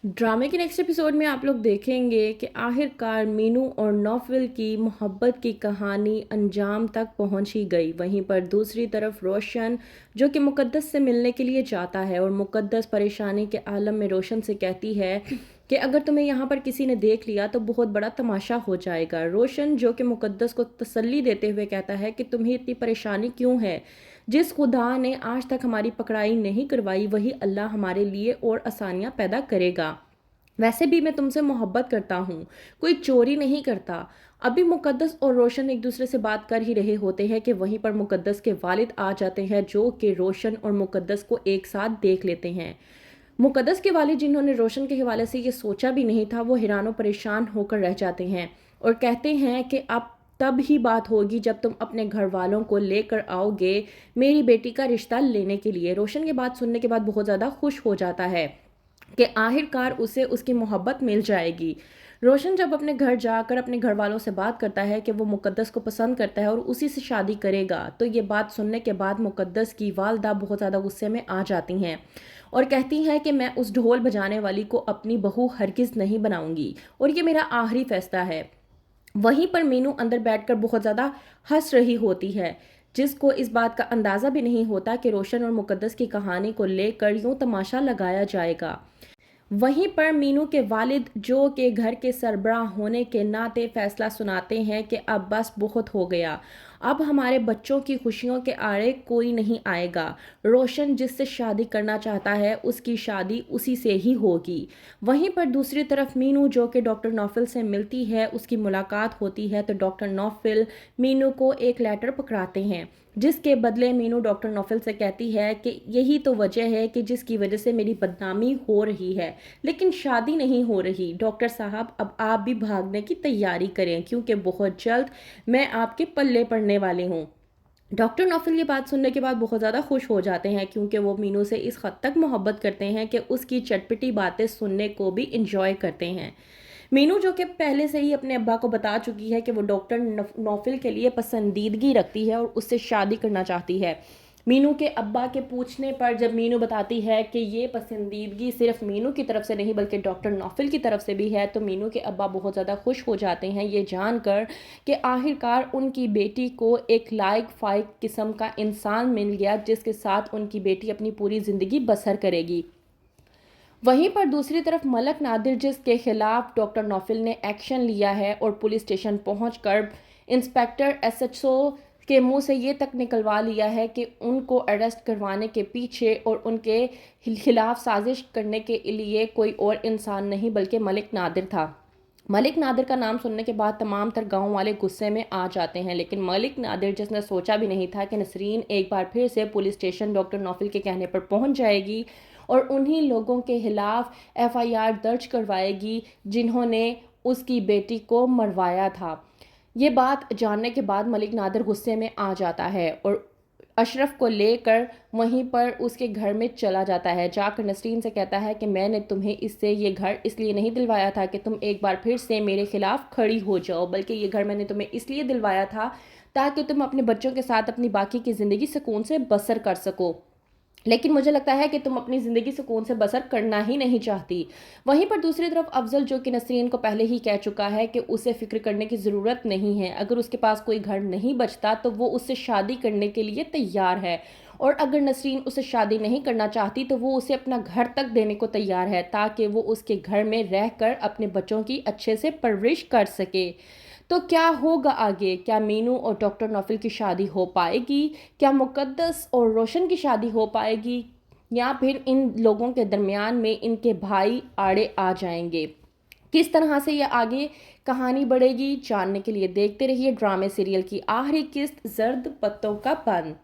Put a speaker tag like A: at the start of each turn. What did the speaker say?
A: ड्रामे के next episode में आप लोग देखेंगे कि आखिरकार मीनू और नौफिल की मोहब्बत की कहानी अंजाम तक पहुंच ही गई। वहीं पर दूसरी तरफ रोशन जो कि मुकद्दस से मिलने के लिए जाता है और मुकद्दस परेशानी के आलम में रोशन से कहती है कि अगर तुम्हें यहाँ पर किसी ने देख लिया तो बहुत बड़ा तमाशा हो जाएगा। रोशन जो कि मुकद्दस को तसल्ली देते हुए कहता है कि तुम्हें इतनी परेशानी क्यों है, जिस खुदा ने आज तक हमारी पकड़ाई नहीं करवाई वही अल्लाह हमारे लिए और आसानियाँ पैदा करेगा। वैसे भी मैं तुमसे मोहब्बत करता हूँ, कोई चोरी नहीं करता। अभी मुकद्दस और रोशन एक दूसरे से बात कर ही रहे होते हैं कि वहीं पर मुकद्दस के वालिद आ जाते हैं जो कि रोशन और मुकद्दस को एक साथ देख लेते हैं। मुकद्दस के वालिद जिन्होंने रोशन के हवाले से ये सोचा भी नहीं था वो हैरान और परेशान होकर रह जाते हैं और कहते हैं कि अब तब ही बात होगी जब तुम अपने घर वालों को लेकर आओगे मेरी बेटी का रिश्ता लेने के लिए। रोशन की बात सुनने के बाद बहुत ज़्यादा खुश हो जाता है कि आखिरकार उसे उसकी मोहब्बत मिल जाएगी। रोशन जब अपने घर जाकर अपने घर वालों से बात करता है कि वो मुकद्दस को पसंद करता है और उसी से शादी करेगा, तो ये बात सुनने के बाद मुकद्दस की वालदा बहुत ज़्यादा गुस्से में आ जाती हैं और कहती हैं कि मैं उस ढोल बजाने वाली को अपनी बहू हरगिज़ नहीं बनाऊंगी और ये मेरा आखिरी फैसला है। वहीं पर मीनू अंदर बैठकर बहुत ज़्यादा हंस रही होती है, जिसको इस बात का अंदाज़ा भी नहीं होता कि रोशन और मुकद्दस की कहानी को लेकर यूं तमाशा लगाया जाएगा। वहीं पर मीनू के वालिद जो के घर के सरबराह होने के नाते फैसला सुनाते हैं कि अब बस बहुत हो गया, अब हमारे बच्चों की खुशियों के आड़े कोई नहीं आएगा। रोशन जिससे शादी करना चाहता है उसकी शादी उसी से ही होगी। वहीं पर दूसरी तरफ मीनू जो कि डॉक्टर नौफिल से मिलती है, उसकी मुलाकात होती है तो डॉक्टर नौफिल मीनू को एक लेटर पकड़ाते हैं जिसके बदले मीनू डॉक्टर नौफिल से कहती है कि यही तो वजह है कि जिसकी वजह से मेरी बदनामी हो रही है, लेकिन शादी नहीं हो रही। डॉक्टर साहब अब आप भी भागने की तैयारी करें क्योंकि बहुत जल्द मैं आपके पल्ले पड़ने वाली हूँ। डॉक्टर नौफिल ये बात सुनने के बाद बहुत ज़्यादा खुश हो जाते हैं क्योंकि वो मीनू से इस हद तक मोहब्बत करते हैं कि उसकी चटपटी बातें सुनने को भी इंजॉय करते हैं। मीनू जो कि पहले से ही अपने अब्बा को बता चुकी है कि वो डॉक्टर नौफिल के लिए पसंदीदगी रखती है और उससे शादी करना चाहती है। मीनू के अब्बा के पूछने पर जब मीनू बताती है कि ये पसंदीदगी सिर्फ मीनू की तरफ से नहीं बल्कि डॉक्टर नौफिल की तरफ से भी है, तो मीनू के अब्बा बहुत ज़्यादा खुश हो जाते हैं ये जानकर कि आखिरकार उनकी बेटी को एक लायक फाइक किस्म का इंसान मिल गया जिसके साथ उनकी बेटी अपनी पूरी ज़िंदगी बसर करेगी। वहीं पर दूसरी तरफ मलक नादिर जिसके खिलाफ डॉक्टर नौफिल ने एक्शन लिया है और पुलिस स्टेशन पहुंचकर इंस्पेक्टर एसएचओ के मुंह से ये तक निकलवा लिया है कि उनको अरेस्ट करवाने के पीछे और उनके खिलाफ साजिश करने के लिए कोई और इंसान नहीं बल्कि मलिक नादिर था। मलिक नादिर का नाम सुनने के बाद तमाम तर गांव वाले गुस्से में आ जाते हैं, लेकिन मलिक नादिर जिसने सोचा भी नहीं था कि नसरीन एक बार फिर से पुलिस स्टेशन डॉक्टर नौफिल के कहने पर पहुंच जाएगी और उन्हीं लोगों के खिलाफ एफआईआर दर्ज करवाएगी जिन्होंने उसकी बेटी को मरवाया था। ये बात जानने के बाद मलिक नादिर गुस्से में आ जाता है और अशरफ को लेकर वहीं पर उसके घर में चला जाता है। जाकर नसरीन से कहता है कि मैंने तुम्हें इससे ये घर इसलिए नहीं दिलवाया था कि तुम एक बार फिर से मेरे खिलाफ खड़ी हो जाओ, बल्कि ये घर मैंने तुम्हें इसलिए दिलवाया था ताकि तुम अपने बच्चों के साथ अपनी बाकी की ज़िंदगी सुकून से बसर कर सको। लेकिन मुझे लगता है कि तुम अपनी ज़िंदगी सुकून से बसर करना ही नहीं चाहती। वहीं पर दूसरी तरफ अफजल जो कि नसरीन को पहले ही कह चुका है कि उसे फ़िक्र करने की ज़रूरत नहीं है, अगर उसके पास कोई घर नहीं बचता तो वो उससे शादी करने के लिए तैयार है और अगर नसरीन उसे शादी नहीं करना चाहती तो वो उसे अपना घर तक देने को तैयार है ताकि वो उसके घर में रहकर अपने बच्चों की अच्छे से परवरिश कर सके। तो क्या होगा आगे? क्या मीनू और डॉक्टर नौफिल की शादी हो पाएगी? क्या मुकद्दस और रोशन की शादी हो पाएगी? या फिर इन लोगों के दरमियान में इनके भाई आड़े आ जाएंगे? किस तरह से ये आगे कहानी बढ़ेगी जानने के लिए देखते रहिए ड्रामे सीरियल की आखिरी किस्त जर्द पत्तों का बन।